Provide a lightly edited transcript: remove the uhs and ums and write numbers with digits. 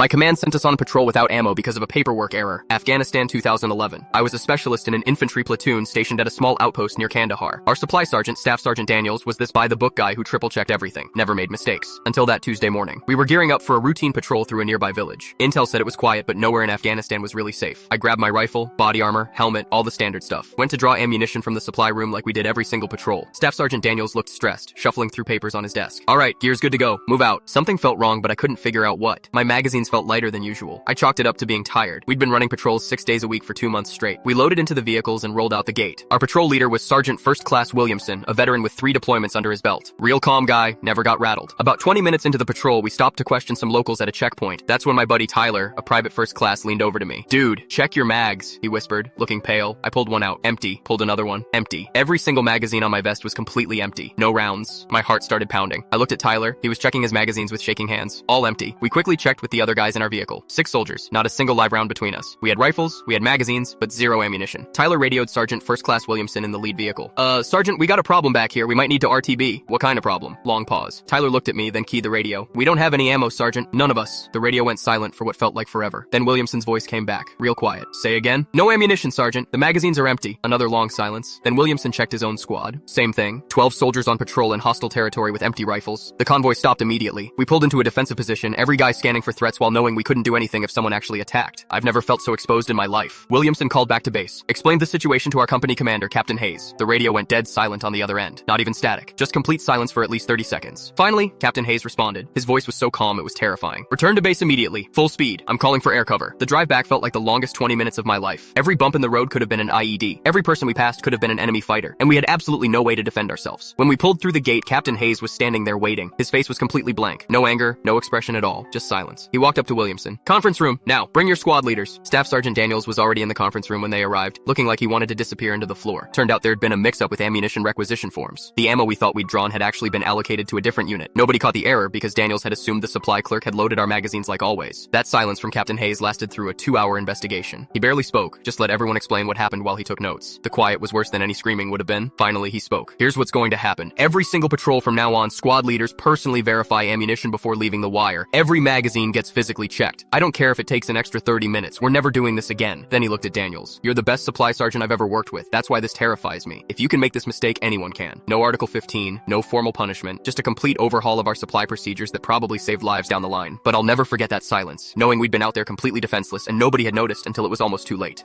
My command sent us on patrol without ammo because of a paperwork error. Afghanistan 2011. I was a specialist in an infantry platoon stationed at a small outpost near Kandahar. Our supply sergeant, Staff Sergeant Daniels, was this by-the-book guy who triple-checked everything, never made mistakes. Until that Tuesday morning. We were gearing up for a routine patrol through a nearby village. Intel said it was quiet, but nowhere in Afghanistan was really safe. I grabbed my rifle, body armor, helmet, all the standard stuff. Went to draw ammunition from the supply room like we did every single patrol. Staff Sergeant Daniels looked stressed, shuffling through papers on his desk. All right, gear's good to go. Move out. Something felt wrong, but I couldn't figure out what. My magazines felt lighter than usual. I chalked it up to being tired. We'd been running patrols 6 days a week for 2 months straight. We loaded into the vehicles and rolled out the gate. Our patrol leader was Sergeant First Class Williamson, a veteran with 3 deployments under his belt. Real calm guy, never got rattled. About 20 minutes into the patrol, we stopped to question some locals at a checkpoint. That's when my buddy Tyler, a private first class, leaned over to me. Dude, check your mags, he whispered, looking pale. I pulled one out. Empty. Pulled another one. Empty. Every single magazine on my vest was completely empty. No rounds. My heart started pounding. I looked at Tyler. He was checking his magazines with shaking hands. All empty. We quickly checked with the other guys in our vehicle. 6 soldiers. Not a single live round between us. We had rifles, we had magazines, but 0 ammunition. Tyler radioed Sergeant First Class Williamson in the lead vehicle. Sergeant, we got a problem back here. We might need to RTB. What kind of problem? Long pause. Tyler looked at me, then keyed the radio. We don't have any ammo, Sergeant. None of us. The radio went silent for what felt like forever. Then Williamson's voice came back, real quiet. Say again? No ammunition, Sergeant. The magazines are empty. Another long silence. Then Williamson checked his own squad. Same thing. 12 soldiers on patrol in hostile territory with empty rifles. The convoy stopped immediately. We pulled into a defensive position, every guy scanning for threats while knowing we couldn't do anything if someone actually attacked. I've never felt so exposed in my life. Williamson called back to base. Explained the situation to our company commander, Captain Hayes. The radio went dead silent on the other end. Not even static. Just complete silence for at least 30 seconds. Finally, Captain Hayes responded. His voice was so calm it was terrifying. Return to base immediately. Full speed. I'm calling for air cover. The drive back felt like the longest 20 minutes of my life. Every bump in the road could have been an IED. Every person we passed could have been an enemy fighter. And we had absolutely no way to defend ourselves. When we pulled through the gate, Captain Hayes was standing there waiting. His face was completely blank. No anger, no expression at all. Just silence. He walked up to Williamson. Conference room. Now, bring your squad leaders. Staff Sergeant Daniels was already in the conference room when they arrived, looking like he wanted to disappear into the floor. Turned out there'd been a mix-up with ammunition requisition forms. The ammo we thought we'd drawn had actually been allocated to a different unit. Nobody caught the error because Daniels had assumed the supply clerk had loaded our magazines like always. That silence from Captain Hayes lasted through a 2-hour investigation. He barely spoke, just let everyone explain what happened while he took notes. The quiet was worse than any screaming would have been. Finally, he spoke. Here's what's going to happen. Every single patrol from now on, squad leaders personally verify ammunition before leaving the wire. Every magazine gets physically checked. I don't care if it takes an extra 30 minutes. We're never doing this again. Then he looked at Daniels. You're the best supply sergeant I've ever worked with. That's why this terrifies me. If you can make this mistake, anyone can. No Article 15, no formal punishment, just a complete overhaul of our supply procedures that probably saved lives down the line. But I'll never forget that silence, knowing we'd been out there completely defenseless and nobody had noticed until it was almost too late.